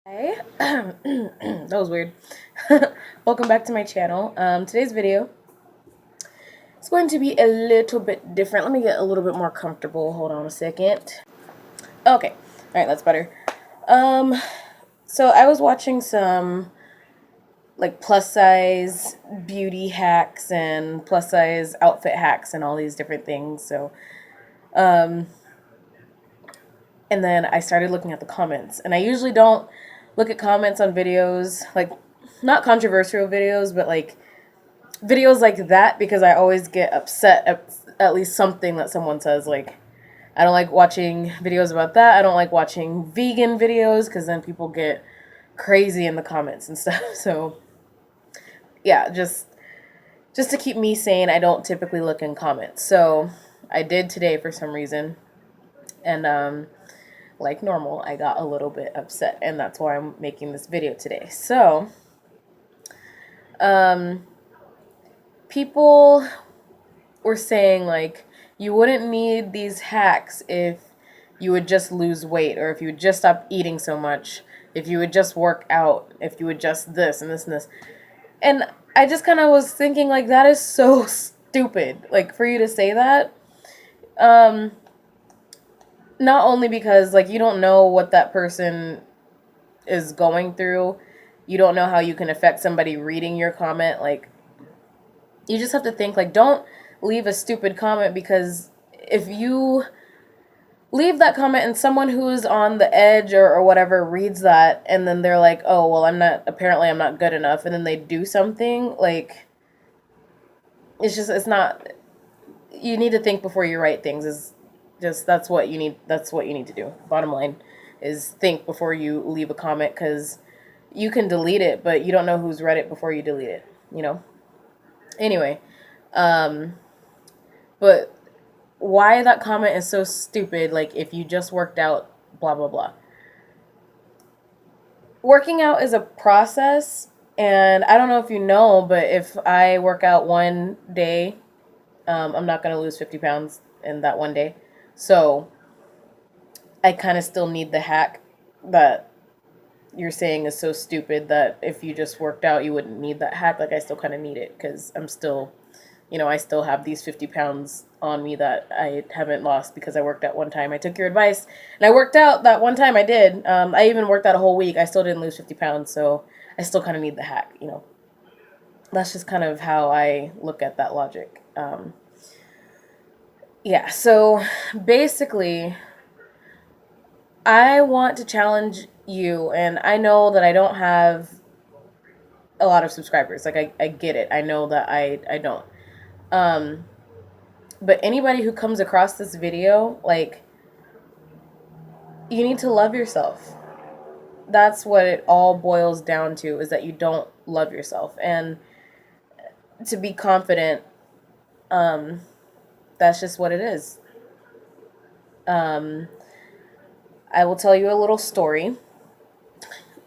Hey, that was weird. Welcome back to my channel. Today's video is going to be a little bit different. Let me get a little bit more comfortable. Hold on a second. Okay, all right, that's better. Um, so I was watching some like plus size beauty hacks and plus size outfit hacks and all these different things. Um, and then I started looking at the comments, and I usually don't look at comments on videos, like not controversial videos, but like videos like that, because I always get upset at least something that someone says. Like, I don't like watching videos about that. I don't like watching vegan videos because then people get crazy in the comments and stuff. So yeah, just to keep me sane, I don't typically look in comments. So I did today for some reason, and like normal, I got a little bit upset, and that's why I'm making this video today. So um, people were saying like you wouldn't need these hacks if you would just lose weight, or if you would just stop eating so much, if you would just work out, if you would just this and this and this. And I just kind of was thinking like that is so stupid, like for you to say that. Um Not only because like you don't know what that person is going through, you don't know how you can affect somebody reading your comment. Like, you just have to think like, don't leave a stupid comment, because if you leave that comment and someone who's on the edge or whatever reads that, and then they're like, oh well, I'm not good enough, and then they do something, like, it's not, you need to think before you write things. Is just That's what you need to do. Bottom line is think before you leave a comment, because you can delete it, but you don't know who's read it before you delete it, you know. Anyway, um but why that comment is so stupid, like if you just worked out, blah blah blah. Working out is a process, and I don't know if you know, but if I work out one day, I'm not going to lose 50 pounds in that one day. So I kind of still need the hack that you're saying is so stupid, that if you just worked out, you wouldn't need that hack. Like, I still kind of need it, because I'm still, I still have these 50 pounds on me that I haven't lost because I worked out one time. I took your advice and I worked out that one time I did. I even worked out a whole week. I still didn't lose 50 pounds. So I still kind of need the hack. That's just kind of how I look at that logic. Yeah, so basically, I want to challenge you, and I know that I don't have a lot of subscribers. Like, I get it. I know that I don't. Um, but anybody who comes across this video, like, you need to love yourself. That's what it all boils down to, is that you don't love yourself. And to be confident, um, that's just what it is. Um, I will tell you a little story.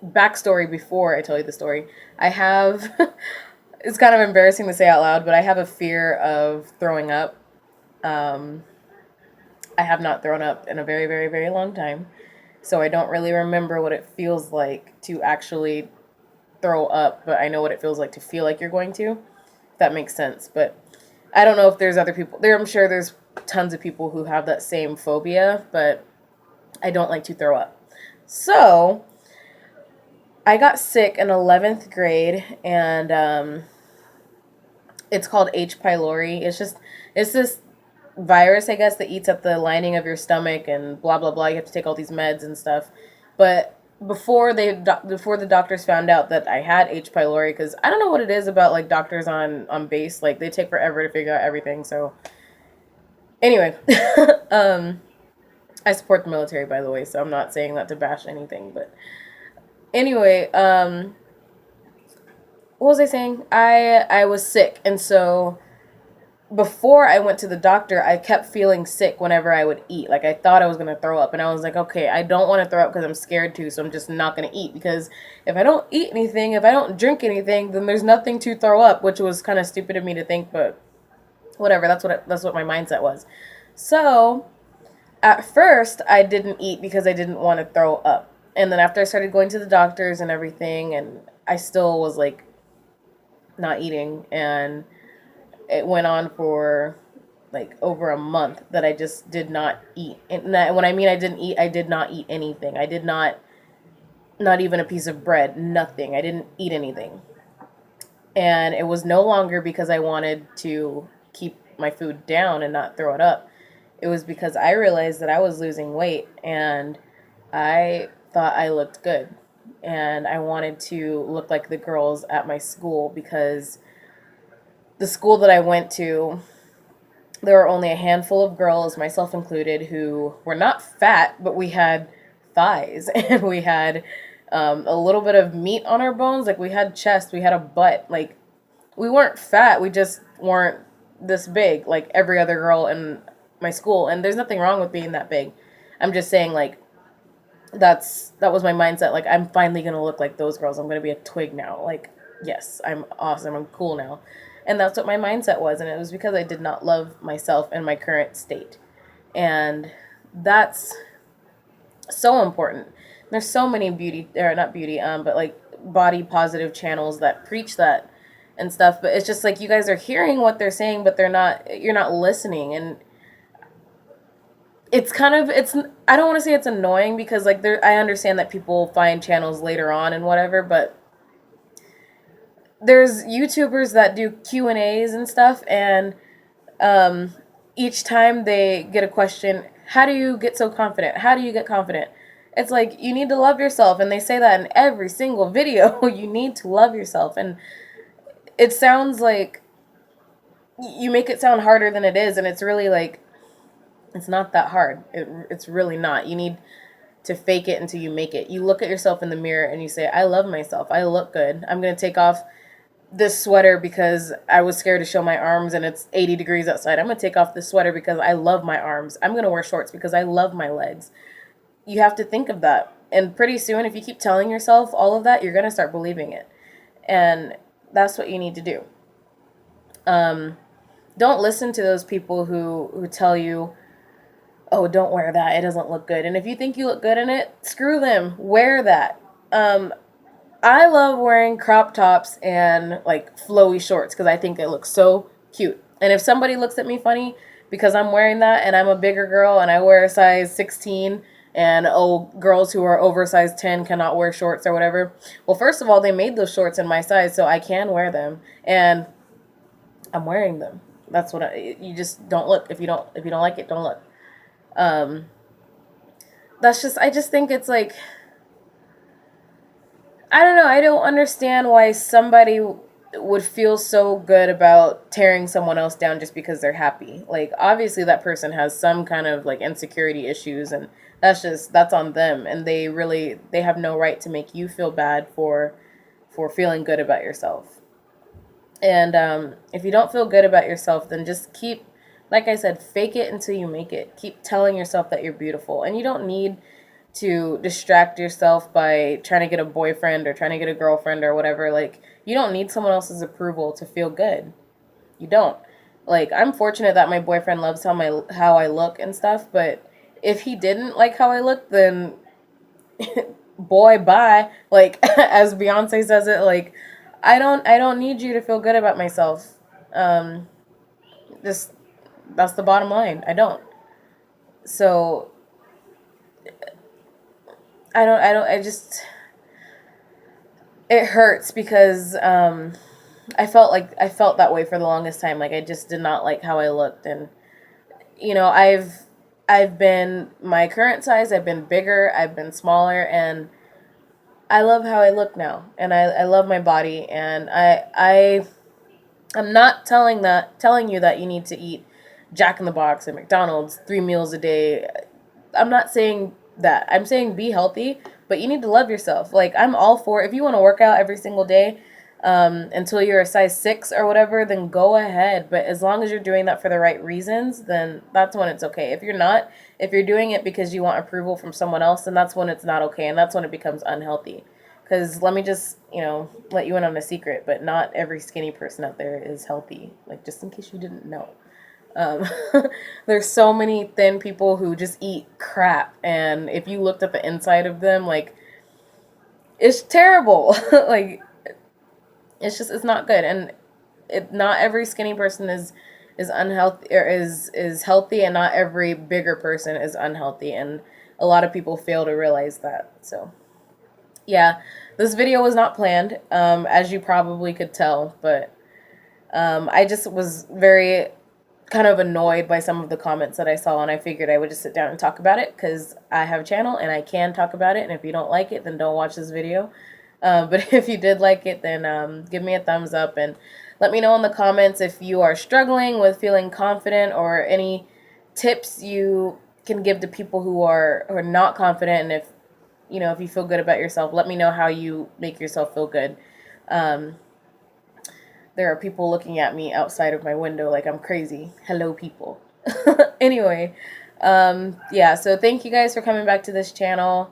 Backstory before I tell you the story. I have, it's kind of embarrassing to say out loud, but I have a fear of throwing up. Um, I have not thrown up in a very, very, very long time. So I don't really remember what it feels like to actually throw up, but I know what it feels like to feel like you're going to. If that makes sense. But I don't know if there's other people there. I'm sure there's tons of people who have that same phobia, but I don't like to throw up. So I got sick in 11th grade, and it's called H. pylori. It's this virus, I guess, that eats up the lining of your stomach and blah blah blah. You have to take all these meds and stuff. But before the doctors found out that I had H. pylori, because I don't know what it is about like doctors on base, like they take forever to figure out everything. So anyway, um, I support the military, by the way, so I'm not saying that to bash anything. But anyway, what was I saying? I was sick, and so before I went to the doctor, I kept feeling sick whenever I would eat. Like, I thought I was going to throw up. And I was like, okay, I don't want to throw up because I'm scared to. So I'm just not going to eat. Because if I don't eat anything, if I don't drink anything, then there's nothing to throw up, which was kind of stupid of me to think. But whatever. That's what my mindset was. So at first, I didn't eat because I didn't want to throw up. And then after I started going to the doctors and everything, and I still was like not eating, and it went on for like over a month that I just did not eat. And that, when I mean I didn't eat, I did not eat anything. I did not even a piece of bread, nothing. I didn't eat anything. And it was no longer because I wanted to keep my food down and not throw it up. It was because I realized that I was losing weight and I thought I looked good. And I wanted to look like the girls at my school because the school that I went to, there were only a handful of girls, myself included, who were not fat, but we had thighs and we had a little bit of meat on our bones. Like we had chest, we had a butt. Like we weren't fat, we just weren't this big like every other girl in my school. And there's nothing wrong with being that big. I'm just saying like that was my mindset. Like I'm finally gonna look like those girls. I'm gonna be a twig now. Like yes, I'm awesome. I'm cool now. And that's what my mindset was. And it was because I did not love myself in my current state. And that's so important. There's so many beauty, or not beauty, but like body positive channels that preach that and stuff. But it's just like you guys are hearing what they're saying, but you're not listening. And it's kind of, I don't want to say it's annoying because like I understand that people find channels later on and whatever, but there's YouTubers that do Q&As and stuff, and um, each time they get a question, how do you get so confident? How do you get confident? It's like, you need to love yourself, and they say that in every single video. You need to love yourself, and it sounds like you make it sound harder than it is, and it's really like, it's not that hard. It's really not. You need to fake it until you make it. You look at yourself in the mirror and you say, I love myself. I look good. I'm going to take off this sweater because I was scared to show my arms and it's 80 degrees outside. I'm going to take off this sweater because I love my arms. I'm going to wear shorts because I love my legs. You have to think of that. And pretty soon, if you keep telling yourself all of that, you're going to start believing it. And that's what you need to do. Don't listen to those people who tell you, oh, don't wear that. It doesn't look good. And if you think you look good in it, screw them. Wear that. I love wearing crop tops and like flowy shorts because I think it looks so cute. And if somebody looks at me funny because I'm wearing that and I'm a bigger girl and I wear a size 16 and oh, girls who are oversized 10 cannot wear shorts or whatever. Well, first of all, they made those shorts in my size so I can wear them and I'm wearing them. That's what you just don't look. If you don't like it, don't look. I just think it's like, I don't know. I don't understand why somebody would feel so good about tearing someone else down just because they're happy. Like, obviously that person has some kind of like insecurity issues and that's on them. And they have no right to make you feel bad for feeling good about yourself. And, if you don't feel good about yourself, then just keep, like I said, fake it until you make it. Keep telling yourself that you're beautiful. And you don't need to distract yourself by trying to get a boyfriend or trying to get a girlfriend or whatever. Like, you don't need someone else's approval to feel good. You don't. Like, I'm fortunate that my boyfriend loves how I look and stuff, but if he didn't like how I look, then boy, bye. Like, as Beyonce says it, like, I don't need you to feel good about myself. Just that's the bottom line. I don't. So I just, it hurts because I felt that way for the longest time. Like I just did not like how I looked, and I've been my current size. I've been bigger. I've been smaller, and I love how I look now, and I love my body, and I'm not telling you that you need to eat Jack in the Box and McDonald's 3 meals a day. I'm not saying that. I'm saying be healthy, but you need to love yourself. Like, I'm all for, if you want to work out every single day until you're a size 6 or whatever, then go ahead. But as long as you're doing that for the right reasons, then that's when it's okay. If you're not, if you're doing it because you want approval from someone else, then that's when it's not okay. And that's when it becomes unhealthy. Because let me just, let you in on a secret, but not every skinny person out there is healthy. Like, just in case you didn't know. Um, there's so many thin people who just eat crap, and if you looked at the inside of them, like it's terrible. Like, it's not good. And not every skinny person is unhealthy, or is healthy, and not every bigger person is unhealthy, and a lot of people fail to realize that. So yeah, this video was not planned, as you probably could tell, but I just was very kind of annoyed by some of the comments that I saw, and I figured I would just sit down and talk about it because I have a channel and I can talk about it. And if you don't like it, then don't watch this video. But if you did like it, then give me a thumbs up and let me know in the comments if you are struggling with feeling confident, or any tips you can give to people who are not confident. And if you feel good about yourself, let me know how you make yourself feel good. Um, there are people looking at me outside of my window like I'm crazy. Hello, people. Anyway, yeah, so thank you guys for coming back to this channel.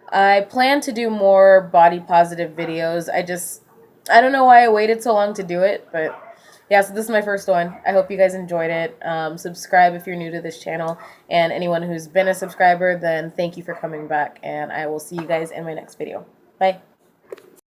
I plan to do more body positive videos. I don't know why I waited so long to do it, but yeah, so this is my first one. I hope you guys enjoyed it. Subscribe if you're new to this channel, and anyone who's been a subscriber, then thank you for coming back, and I will see you guys in my next video. Bye.